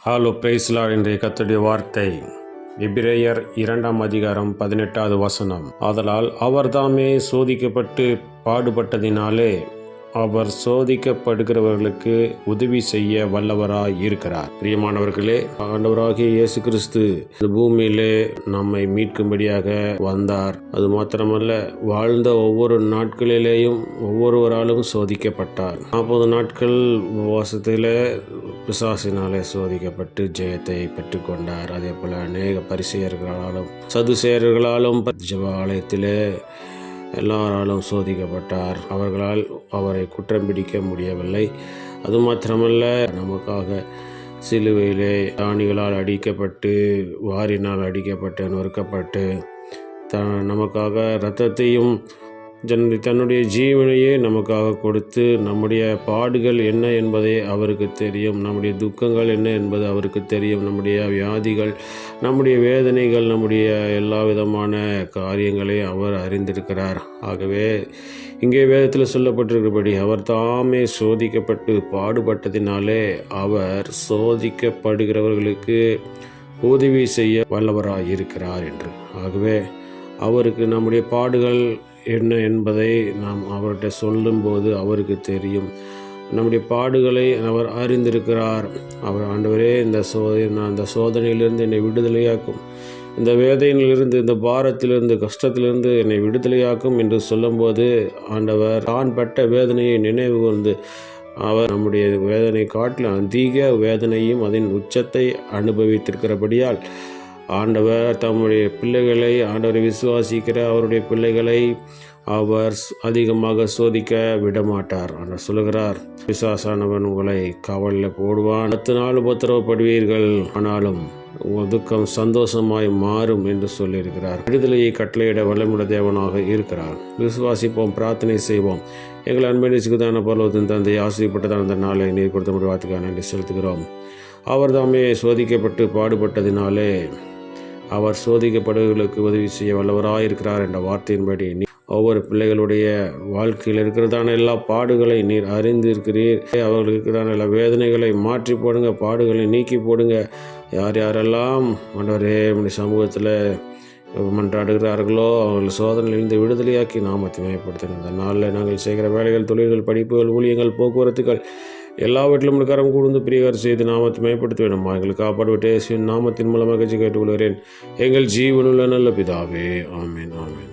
Hello பிரைஸ்லார்ட். இன்றைய கர்த்தருடைய வார்த்தை எபிரேயர் 2 அதிகாரம் 18வது வசனம். ஆதலால் அவர்தாமே சோதிக்கப்பட்டு பாடுபட்டதினாலே அவர் சோதிக்கப்படுகிறவர்களுக்கு உதவி செய்ய வல்லவராய் இருக்கிறார். பிரியமானவர்களே, ஆண்டவராகிய இயேசு கிறிஸ்து இந்த பூமியிலே நம்மை மீட்கும்படியாக வந்தார். அது மாத்திரமல்ல, வாழ்ந்த ஒவ்வொரு நாட்களிலேயும் ஒவ்வொருவராலும் சோதிக்கப்பட்டார். 40 நாட்கள் உபவாசத்திலே பிசாசினாலே சோதிக்கப்பட்டு ஜெயத்தை பெற்றுக்கொண்டார். அதே போல அநேக பரிசேயர்களாலும் சதுசேயர்களாலும் ஜெப ஆலயத்திலே எல்லாராலும் சோதிக்கப்பட்டார். அவர்களால் அவரை குற்றம் பிடிக்க முடியவில்லை. அது மாத்திரமல்ல, நமக்காக சிலுவையிலே ஆணிகளால் அடிக்கப்பட்டு வாரினால் அடிக்கப்பட்டு நொறுக்கப்பட்டு நமக்காக இரத்தத்தையும் தன்னுடைய ஜீவனையே நமக்காக கொடுத்து, நம்முடைய பாடுகள் என்ன என்பதை அவருக்கு தெரியும், நம்முடைய துக்கங்கள் என்ன என்பது அவருக்கு தெரியும், நம்முடைய வியாதிகள், நம்முடைய வேதனைகள், நம்முடைய எல்லா விதமான காரியங்களை அவர் அறிந்திருக்கிறார். ஆகவே இங்கே வேதத்தில் சொல்லப்பட்டிருக்கிறபடி அவர் தாமே சோதிக்கப்பட்டு பாடுபட்டதினாலே அவர் சோதிக்கப்படுகிறவர்களுக்கு உதவி செய்ய வல்லவராய் இருக்கிறார் என்று. ஆகவே அவருக்கு நம்முடைய பாடுகள் என்ன என்பதை நாம் அவர்கிட்ட சொல்லும்போது அவருக்கு தெரியும். நம்முடைய பாடுகளை அவர் அறிந்திருக்கிறார். அவர், ஆண்டவரே, இந்த சோதனையிலிருந்து என்னை விடுதலையாக்கும், இந்த வேதனையிலிருந்து, இந்த பாரத்திலிருந்து, கஷ்டத்திலிருந்து என்னை விடுதலையாக்கும் என்று சொல்லும்போது ஆண்டவர் தான் பட்ட வேதனையை நினைவு கூர்ந்து அவர் நம்முடைய வேதனை காட்டிலும் அதிக வேதனையும் அதன் உச்சத்தை அனுபவித்திருக்கிறபடியால் ஆண்டவர் தம்முடைய பிள்ளைகளை, ஆண்டவரை விசுவாசிக்கிற அவருடைய பிள்ளைகளை அவர் அதிகமாக சோதிக்க விடமாட்டார். ஆண்டவர் சொல்லுகிறார், பிசாசானவன் உங்களை காவலில் போடுவான், 10 நாள் உபத்திரவப்படுவீர்கள், ஆனாலும் உங்கள் துக்கம் சந்தோஷமாய் மாறும் என்று சொல்லியிருக்கிறார். விடுதலையை கட்டளையிட வல்லமுள்ள தேவனாக இருக்கிறார். விசுவாசிப்போம், பிரார்த்தனை செய்வோம். எங்கள் அன்பை நேசிக்குதான பரலோகத்தின் தந்தை, ஆசைப்பட்டதான அந்த நாளை நீர் கொடுத்த முடிய வார்த்தைக்காக நன்றி செலுத்துகிறோம். அவர் தாமே சோதிக்கப்பட்டு பாடுபட்டதினாலே அவர் சோதிக்கப்படுவர்களுக்கு உதவி செய்ய வல்லவராக இருக்கிறார் என்ற வார்த்தையின்படி ஒவ்வொரு பிள்ளைகளுடைய வாழ்க்கையில் இருக்கிறதான எல்லா பாடுகளை நீர் அறிந்திருக்கிறீர். அவர்களுக்கு இருக்கிறதான எல்லா வேதனைகளை மாற்றி போடுங்க, பாடுகளை நீக்கி போடுங்க. யார் யாரெல்லாம் ஆண்டவரே உம்முடைய சமூகத்தில் மன்றாடுகிறார்களோ அவர்கள் சோதனையிலிருந்து விடுதலையாக்கி நாமத்தை மேம்படுத்துங்க. இந்த நாளில் நாங்கள் செய்கிற வேலைகள், தொழில்கள், படிப்புகள், ஊழியங்கள், போக்குவரத்துகள் எல்லாவற்றிலும் கரம் கூர்ந்து பிரியகாரம் செய்து நாமத்தை மேம்படுத்த வேண்டுமா எங்களுக்கு காப்பாடுவிட்டு நாமத்தின் மூலமாக கேட்டுக்கொள்கிறேன். எங்கள் ஜீவனுள்ள நல்ல பிதாவே. ஆமேன், ஆமேன்.